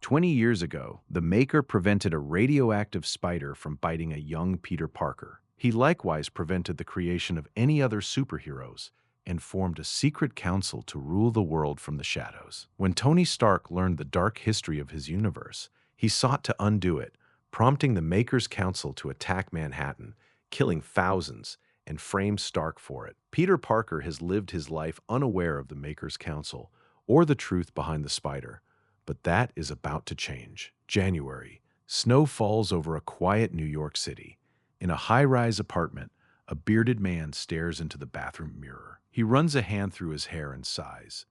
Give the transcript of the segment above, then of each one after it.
20 years ago, the Maker prevented a radioactive spider from biting a young Peter Parker. He likewise prevented the creation of any other superheroes and formed a secret council to rule the world from the shadows. When Tony Stark learned the dark history of his universe, he sought to undo it, prompting the Maker's Council to attack Manhattan, killing thousands, and frame Stark for it. Peter Parker has lived his life unaware of the Maker's Council or the truth behind the spider. But that is about to change. January. Snow falls over a quiet New York City. In a high-rise apartment, a bearded man stares into the bathroom mirror. He runs a hand through his hair and sighs.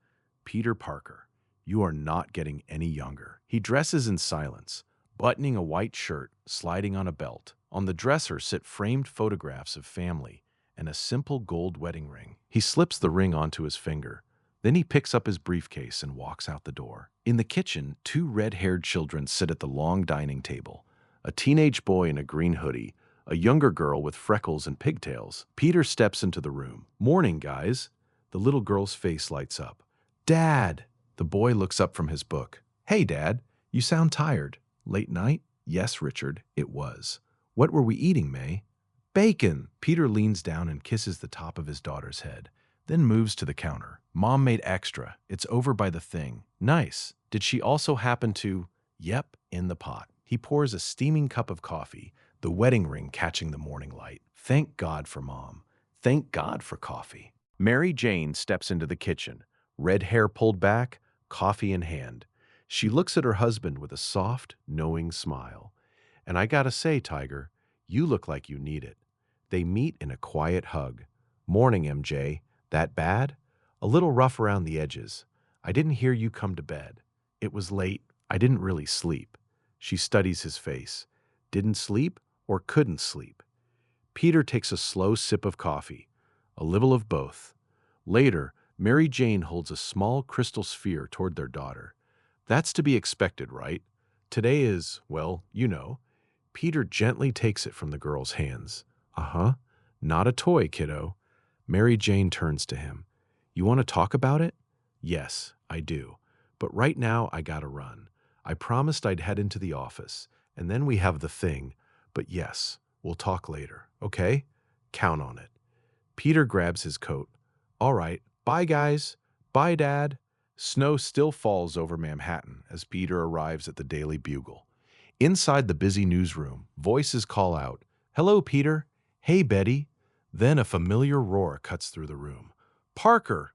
Peter Parker, you are not getting any younger. He dresses in silence, buttoning a white shirt, sliding on a belt. On the dresser sit framed photographs of family and a simple gold wedding ring. He slips the ring onto his finger. Then he picks up his briefcase and walks out the door. In the kitchen, two red-haired children sit at the long dining table. A teenage boy in a green hoodie, a younger girl with freckles and pigtails. Peter steps into the room. "Morning, guys." The little girl's face lights up. "Dad!" The boy looks up from his book. "Hey, Dad, you sound tired. Late night?" "Yes, Richard, it was." "What were we eating, May?" "Bacon." Peter leans down and kisses the top of his daughter's head, then moves to the counter. "Mom made extra. It's over by the thing." "Nice. Did she also happen to—" "Yep, in the pot." He pours a steaming cup of coffee, the wedding ring catching the morning light. Thank God for Mom. Thank God for coffee. Mary Jane steps into the kitchen, red hair pulled back, coffee in hand. She looks at her husband with a soft, knowing smile. "And I gotta say, Tiger, you look like you need it." They meet in a quiet hug. "Morning, MJ. That bad?" "A little rough around the edges. I didn't hear you come to bed." "It was late. I didn't really sleep." She studies his face. "Didn't sleep or couldn't sleep?" Peter takes a slow sip of coffee. A little of both. Later, Mary Jane holds a small crystal sphere toward their daughter. "That's to be expected, right? Today is, well, you know." Peter gently takes it from the girl's hands. "Uh-huh. Not a toy, kiddo." Mary Jane turns to him. "You want to talk about it?" "Yes, I do. But right now I gotta run. I promised I'd head into the office, and then we have the thing. But yes, we'll talk later, okay? Count on it." Peter grabs his coat. "All right, bye guys. Bye, Dad." Snow still falls over Manhattan as Peter arrives at the Daily Bugle. Inside the busy newsroom, voices call out, "Hello, Peter." "Hey, Betty." Then a familiar roar cuts through the room. "Parker!"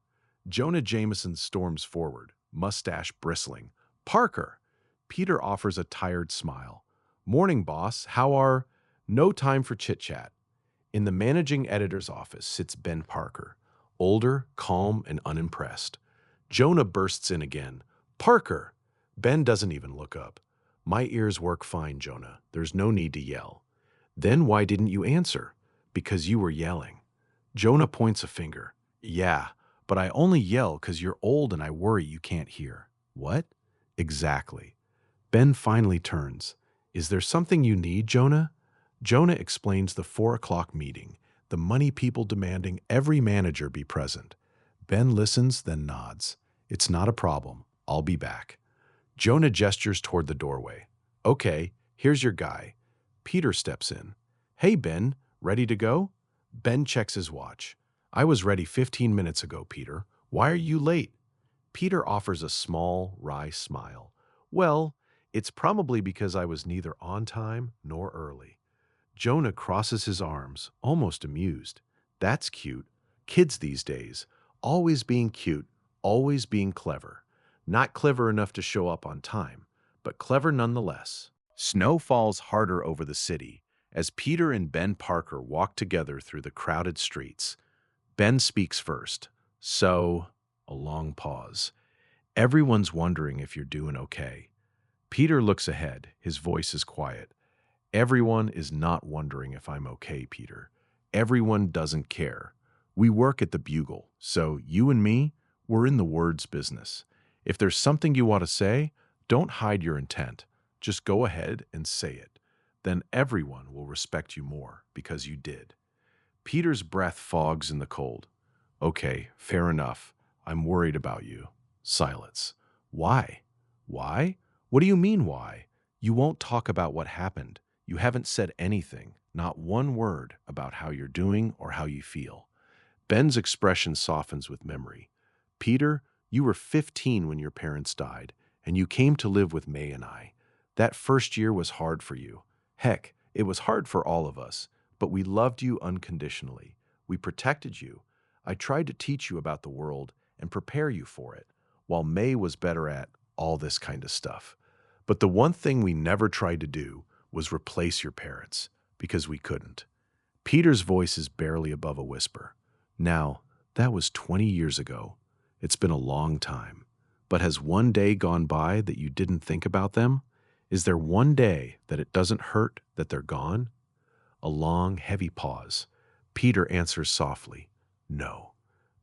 Jonah Jameson storms forward, mustache bristling. "Parker!" Peter offers a tired smile. "Morning, boss. How are—" No time for chit-chat. In the managing editor's office sits Ben Parker, older, calm, and unimpressed. Jonah bursts in again. "Parker!" Ben doesn't even look up. "My ears work fine, Jonah. There's no need to yell." "Then why didn't you answer?" "Because you were yelling." Jonah points a finger. "Yeah, but I only yell because you're old and I worry you can't hear." "What?" "Exactly." Ben finally turns. "Is there something you need, Jonah?" Jonah explains the 4 o'clock meeting, the money people demanding every manager be present. Ben listens, then nods. "It's not a problem. I'll be back." Jonah gestures toward the doorway. "Okay, here's your guy." Peter steps in. "Hey, Ben, ready to go?" Ben checks his watch. "I was ready 15 minutes ago, Peter. Why are you late?" Peter offers a small, wry smile. "Well, it's probably because I was neither on time nor early." Jonah crosses his arms, almost amused. "That's cute. Kids these days, always being cute, always being clever. Not clever enough to show up on time, but clever nonetheless." Snow falls harder over the city as Peter and Ben Parker walk together through the crowded streets. Ben speaks first. "So," a long pause. "Everyone's wondering if you're doing okay." Peter looks ahead. His voice is quiet. "Everyone is not wondering if I'm okay, Peter. Everyone doesn't care. We work at the Bugle, so you and me, we're in the words business. If there's something you want to say, don't hide your intent. Just go ahead and say it. Then everyone will respect you more because you did." Peter's breath fogs in the cold. "Okay, fair enough. I'm worried about you." Silence. "Why?" "Why? What do you mean, why? You won't talk about what happened. You haven't said anything, not one word about how you're doing or how you feel. Ben's expression softens with memory. Peter, you were 15 when your parents died, and you came to live with May and I. That first year was hard for you. Heck, it was hard for all of us, but we loved you unconditionally. We protected you. I tried to teach you about the world and prepare you for it, while May was better at all this kind of stuff. But the one thing we never tried to do was replace your parents, because we couldn't. Peter's voice is barely above a whisper. Now, that was 20 years ago. It's been a long time. But has one day gone by that you didn't think about them? Is there one day that it doesn't hurt that they're gone? A long, heavy pause. Peter answers softly, "No."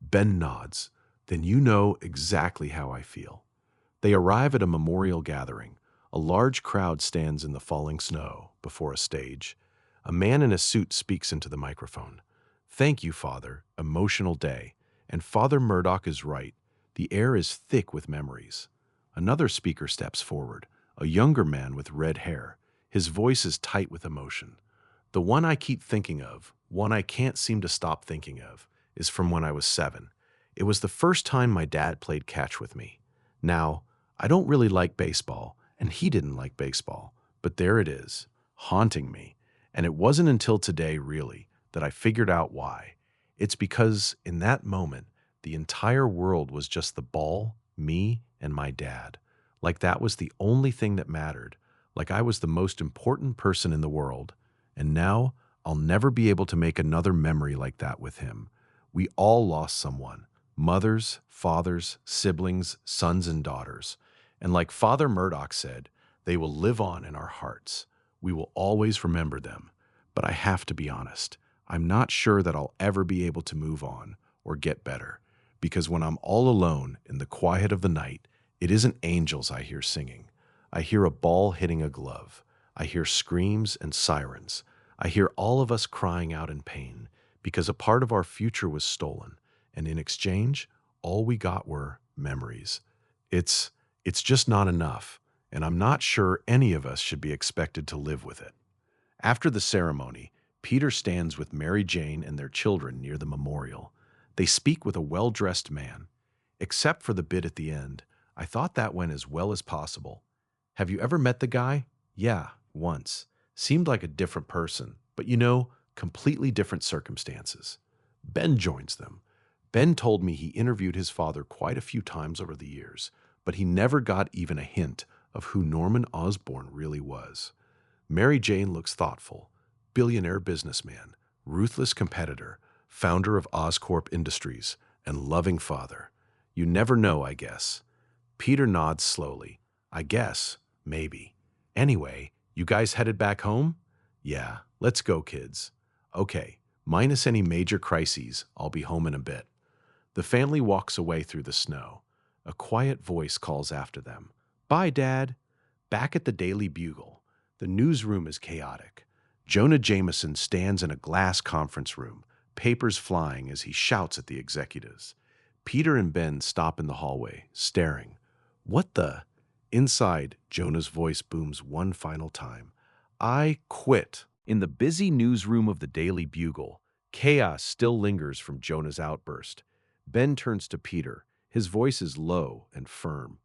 Ben nods. "Then you know exactly how I feel." They arrive at a memorial gathering. A large crowd stands in the falling snow before a stage. A man in a suit speaks into the microphone. "Thank you, Father. Emotional day." And Father Murdoch is right. The air is thick with memories. Another speaker steps forward, a younger man with red hair. His voice is tight with emotion. "The one I keep thinking of, one I can't seem to stop thinking of, is from when I was 7. It was the first time my dad played catch with me. Now, I don't really like baseball, and he didn't like baseball, but there it is, haunting me. And it wasn't until today, really, that I figured out why. It's because in that moment, the entire world was just the ball, me, and my dad. Like that was the only thing that mattered. Like I was the most important person in the world. And now I'll never be able to make another memory like that with him. We all lost someone. Mothers, fathers, siblings, sons and daughters. And like Father Murdoch said, they will live on in our hearts. We will always remember them. But I have to be honest. I'm not sure that I'll ever be able to move on or get better. Because when I'm all alone in the quiet of the night, it isn't angels I hear singing. I hear a ball hitting a glove. I hear screams and sirens. I hear all of us crying out in pain because a part of our future was stolen. And in exchange, all we got were memories. It's just not enough. And I'm not sure any of us should be expected to live with it. After the ceremony, Peter stands with Mary Jane and their children near the memorial. They speak with a well-dressed man. Except for the bit at the end, I thought that went as well as possible. Have you ever met the guy? Yeah, once. Seemed like a different person, but completely different circumstances. Ben joins them. Ben told me he interviewed his father quite a few times over the years, but he never got even a hint of who Norman Osborn really was. Mary Jane looks thoughtful. Billionaire businessman, ruthless competitor, founder of Oscorp Industries, and loving father. You never know, I guess. Peter nods slowly. I guess, maybe. Anyway, you guys headed back home? Yeah, let's go, kids. Okay, minus any major crises, I'll be home in a bit. The family walks away through the snow. A quiet voice calls after them. Bye, Dad. Back at the Daily Bugle, the newsroom is chaotic. Jonah Jameson stands in a glass conference room, papers flying as he shouts at the executives. Peter and Ben stop in the hallway, staring. What the? Inside, Jonah's voice booms one final time. I quit. In the busy newsroom of the Daily Bugle, chaos still lingers from Jonah's outburst. Ben turns to Peter. His voice is low and firm.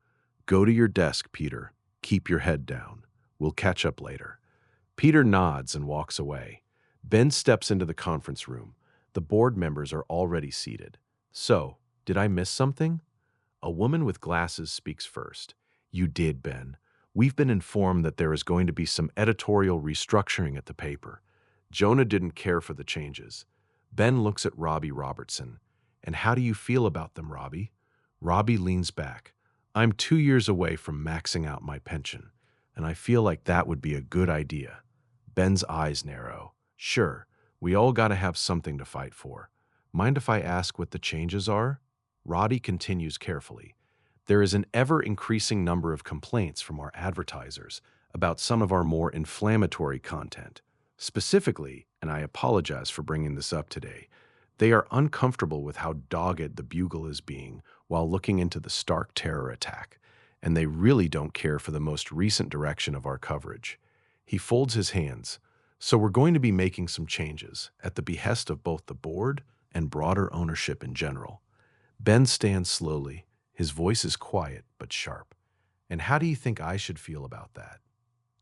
Go to your desk, Peter. Keep your head down. We'll catch up later. Peter nods and walks away. Ben steps into the conference room. The board members are already seated. So, did I miss something? A woman with glasses speaks first. You did, Ben. We've been informed that there is going to be some editorial restructuring at the paper. Jonah didn't care for the changes. Ben looks at Robbie Robertson. And how do you feel about them, Robbie? Robbie leans back. I'm 2 years away from maxing out my pension, and I feel like that would be a good idea. Ben's eyes narrow. Sure, we all gotta have something to fight for. Mind if I ask what the changes are? Roddy continues carefully. There is an ever-increasing number of complaints from our advertisers about some of our more inflammatory content. Specifically, and I apologize for bringing this up today, they are uncomfortable with how dogged the Bugle is being while looking into the Stark terror attack. and they really don't care for the most recent direction of our coverage. He folds his hands. So we're going to be making some changes at the behest of both the board and broader ownership in general. Ben stands slowly. His voice is quiet but sharp. And how do you think I should feel about that?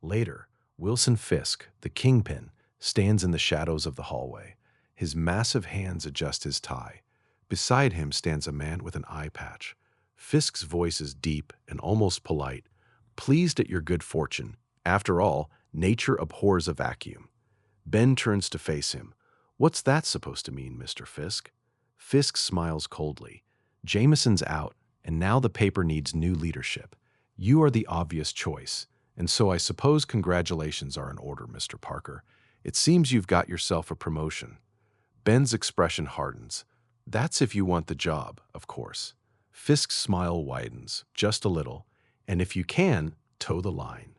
Later, Wilson Fisk, the kingpin, stands in the shadows of the hallway. His massive hands adjust his tie. Beside him stands a man with an eye patch. Fisk's voice is deep and almost polite, pleased at your good fortune. After all, nature abhors a vacuum. Ben turns to face him. What's that supposed to mean, Mr. Fisk? Fisk smiles coldly. Jameson's out, and now the paper needs new leadership. You are the obvious choice, and so I suppose congratulations are in order, Mr. Parker. It seems you've got yourself a promotion. Ben's expression hardens. That's if you want the job, of course. Fisk's smile widens, just a little, and if you can, toe the line.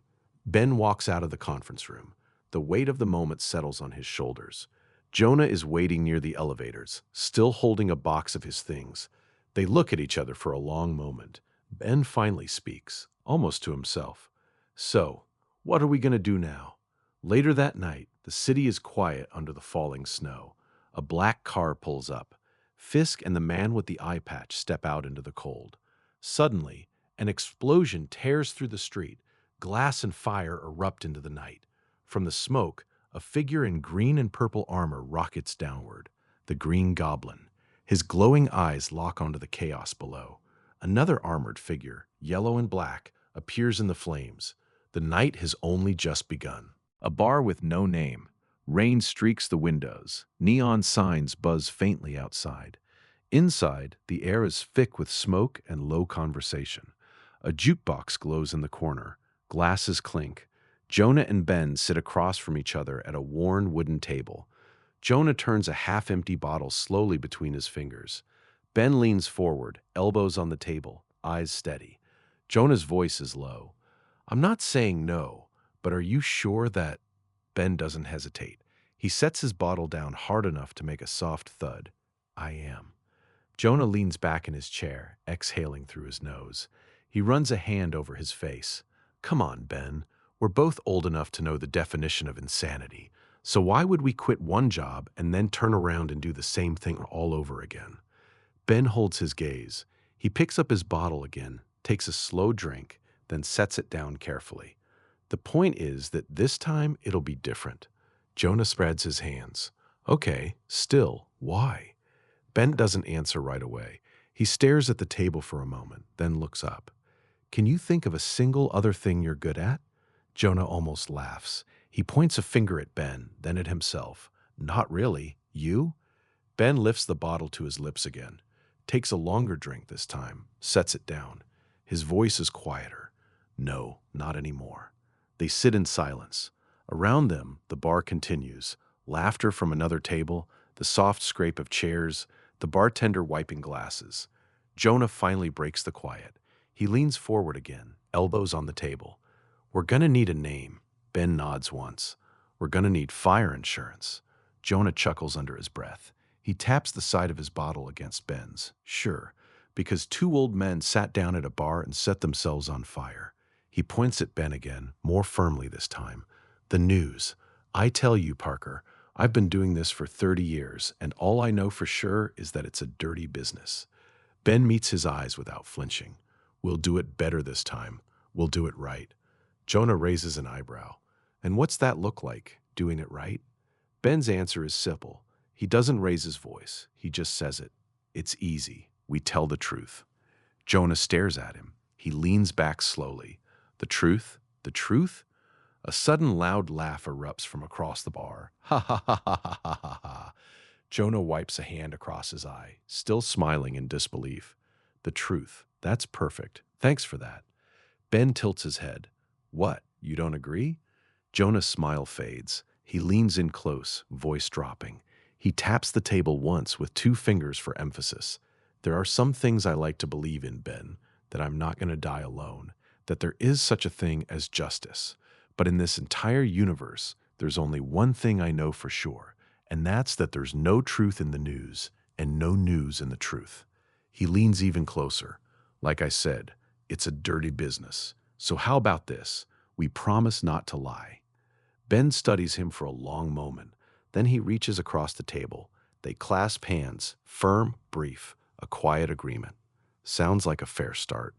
Ben walks out of the conference room. The weight of the moment settles on his shoulders. Jonah is waiting near the elevators, still holding a box of his things. They look at each other for a long moment. Ben finally speaks, almost to himself. So, what are we going to do now? Later that night, the city is quiet under the falling snow. A black car pulls up. Fisk and the man with the eye patch step out into the cold. Suddenly, an explosion tears through the street. Glass and fire erupt into the night. From the smoke, a figure in green and purple armor rockets downward. The Green Goblin. His glowing eyes lock onto the chaos below. Another armored figure, yellow and black, appears in the flames. The night has only just begun. A bar with no name. Rain streaks the windows. Neon signs buzz faintly outside. Inside, the air is thick with smoke and low conversation. A jukebox glows in the corner. Glasses clink. Jonah and Ben sit across from each other at a worn wooden table. Jonah turns a half-empty bottle slowly between his fingers. Ben leans forward, elbows on the table, eyes steady. Jonah's voice is low. I'm not saying no, but are you sure that... Ben doesn't hesitate. He sets his bottle down hard enough to make a soft thud. I am. Jonah leans back in his chair, exhaling through his nose. He runs a hand over his face. Come on, Ben. We're both old enough to know the definition of insanity. So why would we quit one job and then turn around and do the same thing all over again? Ben holds his gaze. He picks up his bottle again, takes a slow drink, then sets it down carefully. The point is that this time it'll be different. Jonah spreads his hands. Okay, still, why? Ben doesn't answer right away. He stares at the table for a moment, then looks up. Can you think of a single other thing you're good at? Jonah almost laughs. He points a finger at Ben, then at himself. Not really. You? Ben lifts the bottle to his lips again. Takes a longer drink this time. Sets it down. His voice is quieter. No, not anymore. They sit in silence. Around them, the bar continues. Laughter from another table, the soft scrape of chairs, the bartender wiping glasses. Jonah finally breaks the quiet. He leans forward again, elbows on the table. We're gonna need a name. Ben nods once. We're gonna need fire insurance. Jonah chuckles under his breath. He taps the side of his bottle against Ben's. Sure, because two old men sat down at a bar and set themselves on fire. He points at Ben again, more firmly this time. The news. I tell you, Parker, I've been doing this for 30 years, and all I know for sure is that it's a dirty business. Ben meets his eyes without flinching. We'll do it better this time. We'll do it right. Jonah raises an eyebrow. And what's that look like, doing it right? Ben's answer is simple. He doesn't raise his voice. He just says it. It's easy. We tell the truth. Jonah stares at him. He leans back slowly. The truth? The truth? A sudden loud laugh erupts from across the bar. Ha ha ha ha ha ha ha ha. Jonah wipes a hand across his eye, still smiling in disbelief. The truth. That's perfect. Thanks for that. Ben tilts his head. What? You don't agree? Jonah's smile fades. He leans in close, voice dropping. He taps the table once with two fingers for emphasis. There are some things I like to believe in, Ben, that I'm not going to die alone, that there is such a thing as justice. But in this entire universe, there's only one thing I know for sure, and that's that there's no truth in the news and no news in the truth. He leans even closer. Like I said, It's a dirty business. So how about this? We promise not to lie. Ben studies him for a long moment. Then he reaches across the table. They clasp hands, firm, brief, a quiet agreement. Sounds like a fair start.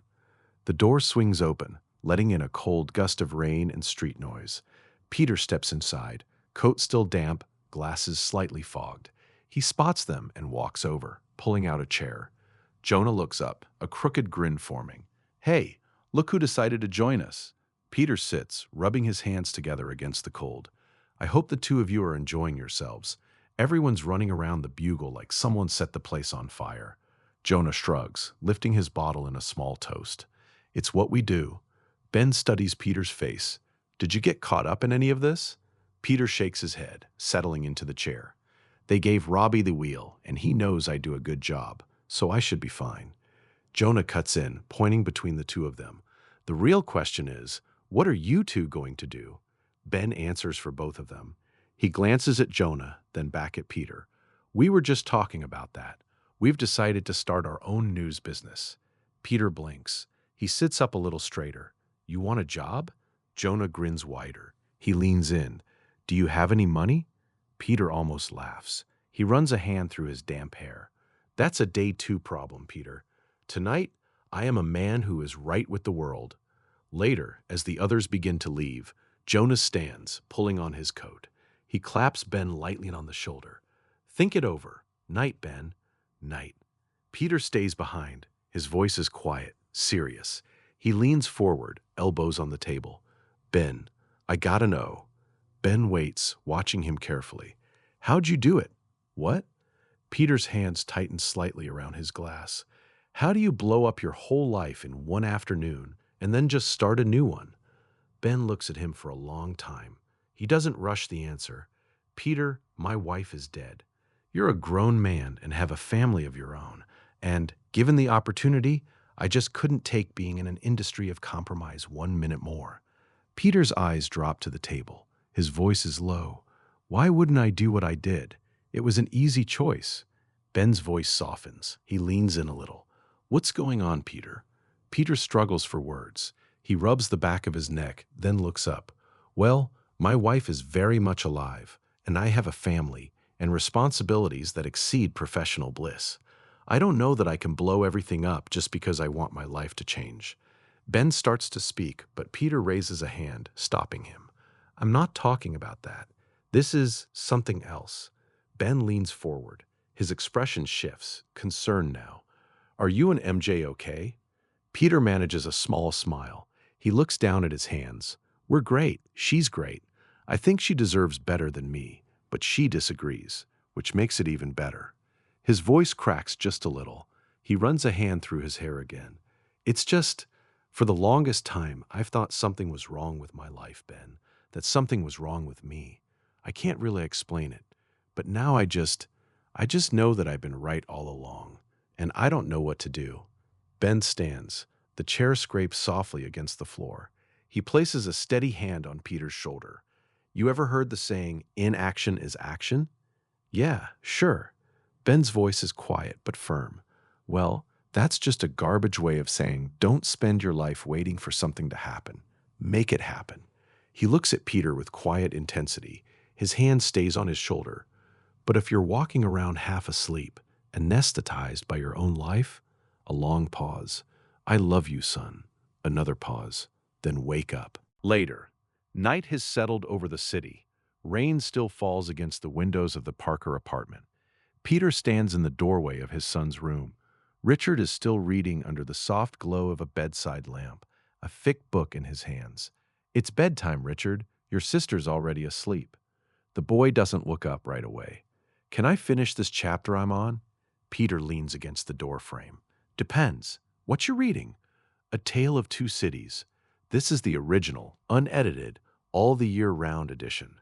The door swings open, letting in a cold gust of rain and street noise. Peter steps inside, coat still damp, glasses slightly fogged. He spots them and walks over, pulling out a chair. Jonah looks up, a crooked grin forming. Hey, look who decided to join us. Peter sits, rubbing his hands together against the cold. I hope the two of you are enjoying yourselves. Everyone's running around the bugle like someone set the place on fire. Jonah shrugs, lifting his bottle in a small toast. It's what we do. Ben studies Peter's face. Did you get caught up in any of this? Peter shakes his head, settling into the chair. They gave Robbie the wheel, and he knows I do a good job, so I should be fine. Jonah cuts in, pointing between the two of them. The real question is, what are you two going to do? Ben answers for both of them. He glances at Jonah, then back at Peter. We were just talking about that. We've decided to start our own news business. Peter blinks. He sits up a little straighter. You want a job? Jonah grins wider. He leans in. Do you have any money? Peter almost laughs. He runs a hand through his damp hair. That's a day two problem, Peter. Tonight, I am a man who is right with the world. Later, as the others begin to leave, Jonah stands, pulling on his coat. He claps Ben lightly on the shoulder. Think it over. Night, Ben. Night. Peter stays behind. His voice is quiet, serious. He leans forward, elbows on the table. Ben, I gotta know. Ben waits, watching him carefully. How'd you do it? What? Peter's hands tighten slightly around his glass. How do you blow up your whole life in one afternoon and then just start a new one? Ben looks at him for a long time. He doesn't rush the answer. Peter, my wife is dead. You're a grown man and have a family of your own. And, given the opportunity, I just couldn't take being in an industry of compromise 1 minute more. Peter's eyes drop to the table. His voice is low. Why wouldn't I do what I did? It was an easy choice. Ben's voice softens. He leans in a little. What's going on, Peter? Peter struggles for words. He rubs the back of his neck, then looks up. Well, my wife is very much alive, and I have a family and responsibilities that exceed professional bliss. I don't know that I can blow everything up just because I want my life to change. Ben starts to speak, but Peter raises a hand, stopping him. I'm not talking about that. This is something else. Ben leans forward. His expression shifts, concerned now. Are you and MJ okay? Peter manages a small smile. He looks down at his hands. We're great. She's great. I think she deserves better than me, but she disagrees, which makes it even better. His voice cracks just a little. He runs a hand through his hair again. It's just, for the longest time, I've thought something was wrong with my life, Ben, that something was wrong with me. I can't really explain it, but now I just know that I've been right all along, and I don't know what to do. Ben stands. The chair scrapes softly against the floor. He places a steady hand on Peter's shoulder. You ever heard the saying, inaction is action? Yeah, sure. Ben's voice is quiet but firm. Well, that's just a garbage way of saying don't spend your life waiting for something to happen. Make it happen. He looks at Peter with quiet intensity. His hand stays on his shoulder. But if you're walking around half asleep, anesthetized by your own life, a long pause. I love you, son. Another pause. Then wake up. Later. Night has settled over the city. Rain still falls against the windows of the Parker apartment. Peter stands in the doorway of his son's room. Richard is still reading under the soft glow of a bedside lamp, a thick book in his hands. It's bedtime, Richard. Your sister's already asleep. The boy doesn't look up right away. Can I finish this chapter I'm on? Peter leans against the doorframe. Depends. What you reading? A Tale of Two Cities. This is the original, unedited, all the year-round edition.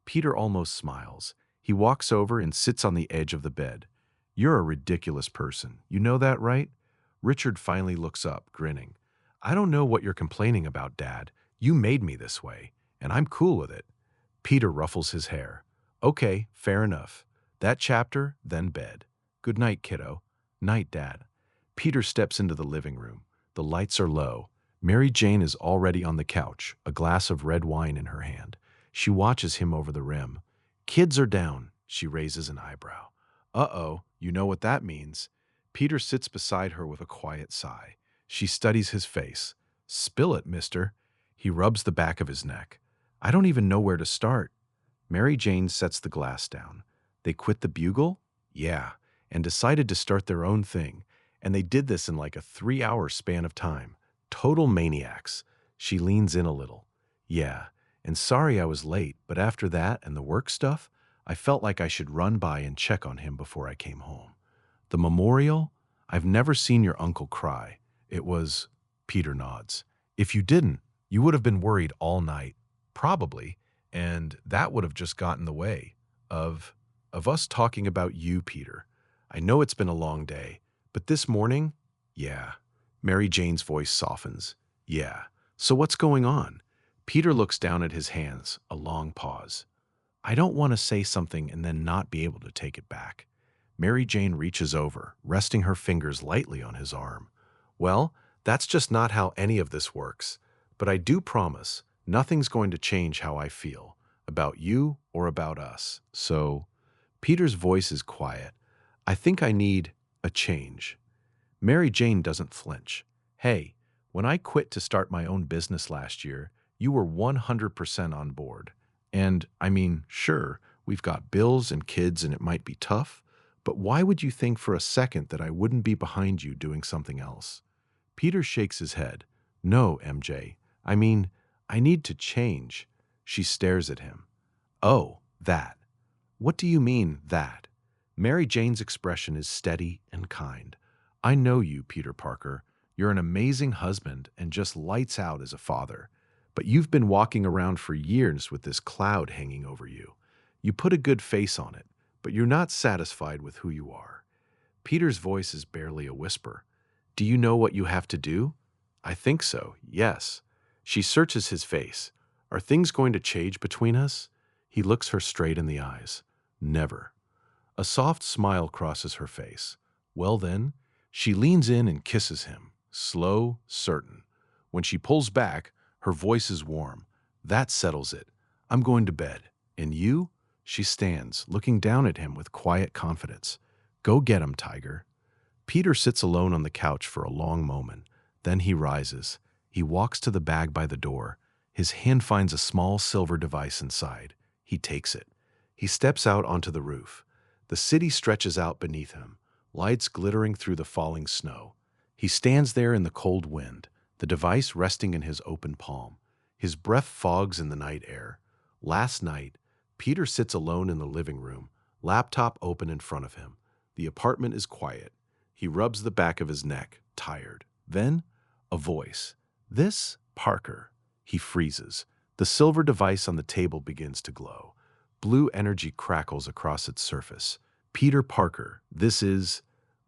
Peter almost smiles. He walks over and sits on the edge of the bed. You're a ridiculous person. You know that, right? Richard finally looks up, grinning. I don't know what you're complaining about, Dad. You made me this way, and I'm cool with it. Peter ruffles his hair. Okay, fair enough. That chapter, then bed. Good night, kiddo. Night, Dad. Peter steps into the living room. The lights are low. Mary Jane is already on the couch, a glass of red wine in her hand. She watches him over the rim. Kids are down. She raises an eyebrow. Uh-oh, you know what that means. Peter sits beside her with a quiet sigh. She studies his face. Spill it, mister. He rubs the back of his neck. I don't even know where to start. Mary Jane sets the glass down. They quit the Bugle? Yeah, and decided to start their own thing. And they did this in like a 3-hour span of time. Total maniacs. She leans in a little. Yeah, and sorry I was late, but after that and the work stuff, I felt like I should run by and check on him before I came home. The memorial? I've never seen your uncle cry. It was... Peter nods. If you didn't, you would have been worried all night. Probably. And that would have just gotten in the way of us talking about you, Peter. I know it's been a long day, but this morning, yeah. Mary Jane's voice softens. Yeah. So what's going on? Peter looks down at his hands, a long pause. I don't want to say something and then not be able to take it back. Mary Jane reaches over, resting her fingers lightly on his arm. Well, that's just not how any of this works. But I do promise, nothing's going to change how I feel, about you or about us. So, Peter's voice is quiet. I think I need a change. Mary Jane doesn't flinch. Hey, when I quit to start my own business last year, you were 100% on board. And, I mean, sure, we've got bills and kids and it might be tough, but why would you think for a second that I wouldn't be behind you doing something else? Peter shakes his head. No, MJ. I mean, I need to change. She stares at him. Oh, that. What do you mean, that? Mary Jane's expression is steady and kind. I know you, Peter Parker. You're an amazing husband and just lights out as a father. But you've been walking around for years with this cloud hanging over you. You put a good face on it, but you're not satisfied with who you are. Peter's voice is barely a whisper. Do you know what you have to do? I think so, yes. She searches his face. Are things going to change between us? He looks her straight in the eyes. Never. A soft smile crosses her face. Well then, she leans in and kisses him, slow, certain. When she pulls back, her voice is warm. That settles it. I'm going to bed. And you? She stands, looking down at him with quiet confidence. Go get him, Tiger. Peter sits alone on the couch for a long moment. Then he rises. He walks to the bag by the door. His hand finds a small silver device inside. He takes it. He steps out onto the roof. The city stretches out beneath him, lights glittering through the falling snow. He stands there in the cold wind, the device resting in his open palm. His breath fogs in the night air. Last night, Peter sits alone in the living room, laptop open in front of him. The apartment is quiet. He rubs the back of his neck, tired. Then, a voice. This, Parker. He freezes. The silver device on the table begins to glow. Blue energy crackles across its surface. Peter Parker, this is...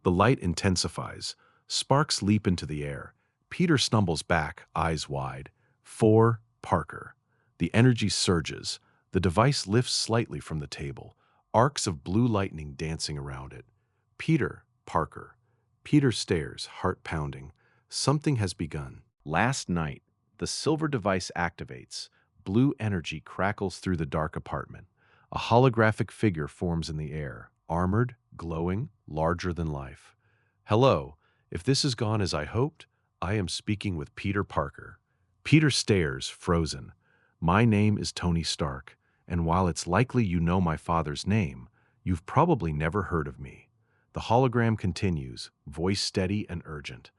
The light intensifies. Sparks leap into the air. Peter stumbles back, eyes wide. For Parker. The energy surges. The device lifts slightly from the table. Arcs of blue lightning dancing around it. Peter Parker. Peter stares, heart pounding. Something has begun. Last night, the silver device activates. Blue energy crackles through the dark apartment. A holographic figure forms in the air, armored, glowing, larger than life. Hello, if this has gone as I hoped, I am speaking with Peter Parker. Peter stares, frozen. My name is Tony Stark, and while it's likely you know my father's name, you've probably never heard of me. The hologram continues, voice steady and urgent.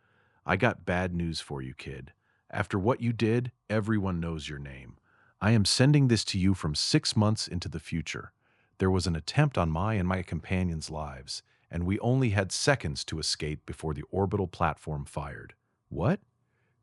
I got bad news for you, kid. After what you did, everyone knows your name. I am sending this to you from 6 months into the future. There was an attempt on my and my companions' lives, and we only had seconds to escape before the orbital platform fired. What?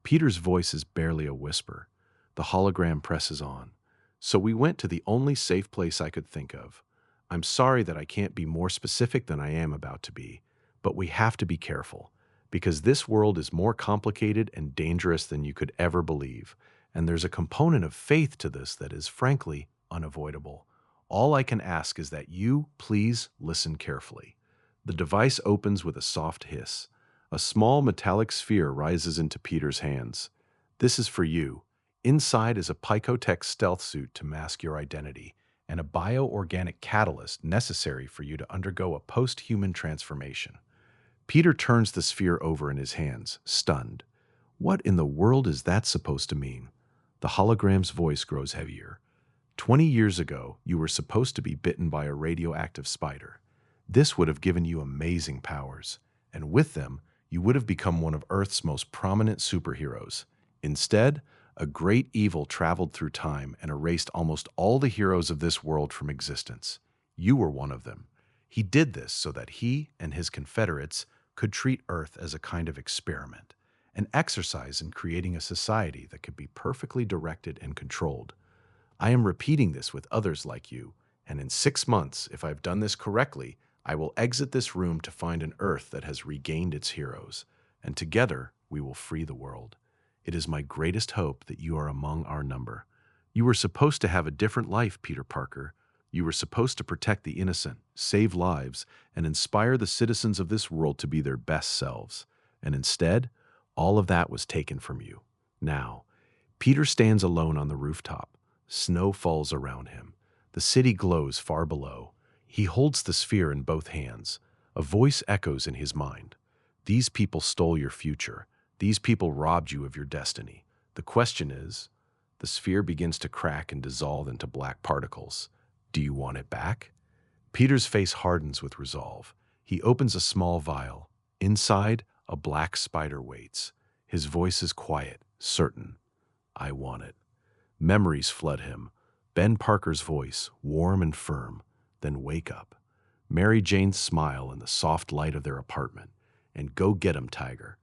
Peter's voice is barely a whisper. The hologram presses on. So we went to the only safe place I could think of. I'm sorry that I can't be more specific than I am about to be, but we have to be careful, because this world is more complicated and dangerous than you could ever believe, and there's a component of faith to this that is, frankly, unavoidable. All I can ask is that you, please, listen carefully. The device opens with a soft hiss. A small metallic sphere rises into Peter's hands. This is for you. Inside is a Picotech stealth suit to mask your identity, and a bioorganic catalyst necessary for you to undergo a post-human transformation. Peter turns the sphere over in his hands, stunned. What in the world is that supposed to mean? The hologram's voice grows heavier. 20 years ago, you were supposed to be bitten by a radioactive spider. This would have given you amazing powers, and with them, you would have become one of Earth's most prominent superheroes. Instead, a great evil traveled through time and erased almost all the heroes of this world from existence. You were one of them. He did this so that he and his confederates could treat Earth as a kind of experiment, an exercise in creating a society that could be perfectly directed and controlled. I am repeating this with others like you, and in 6 months, if I've done this correctly, I will exit this room to find an Earth that has regained its heroes, and together we will free the world. It is my greatest hope that you are among our number. You were supposed to have a different life, Peter Parker. You were supposed to protect the innocent, save lives, and inspire the citizens of this world to be their best selves. And instead, all of that was taken from you. Now, Peter stands alone on the rooftop. Snow falls around him. The city glows far below. He holds the sphere in both hands. A voice echoes in his mind. These people stole your future. These people robbed you of your destiny. The question is, the sphere begins to crack and dissolve into black particles. Do you want it back? Peter's face hardens with resolve. He opens a small vial. Inside, a black spider waits. His voice is quiet, certain. I want it. Memories flood him. Ben Parker's voice, warm and firm. Then wake up. Mary Jane's smile in the soft light of their apartment. And go get him, Tiger.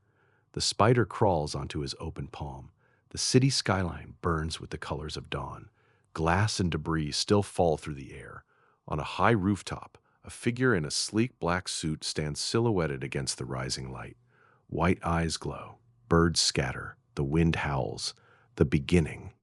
The spider crawls onto his open palm. The city skyline burns with the colors of dawn. Glass and debris still fall through the air. On a high rooftop, a figure in a sleek black suit stands silhouetted against the rising light. White eyes glow. Birds scatter. The wind howls. The beginning.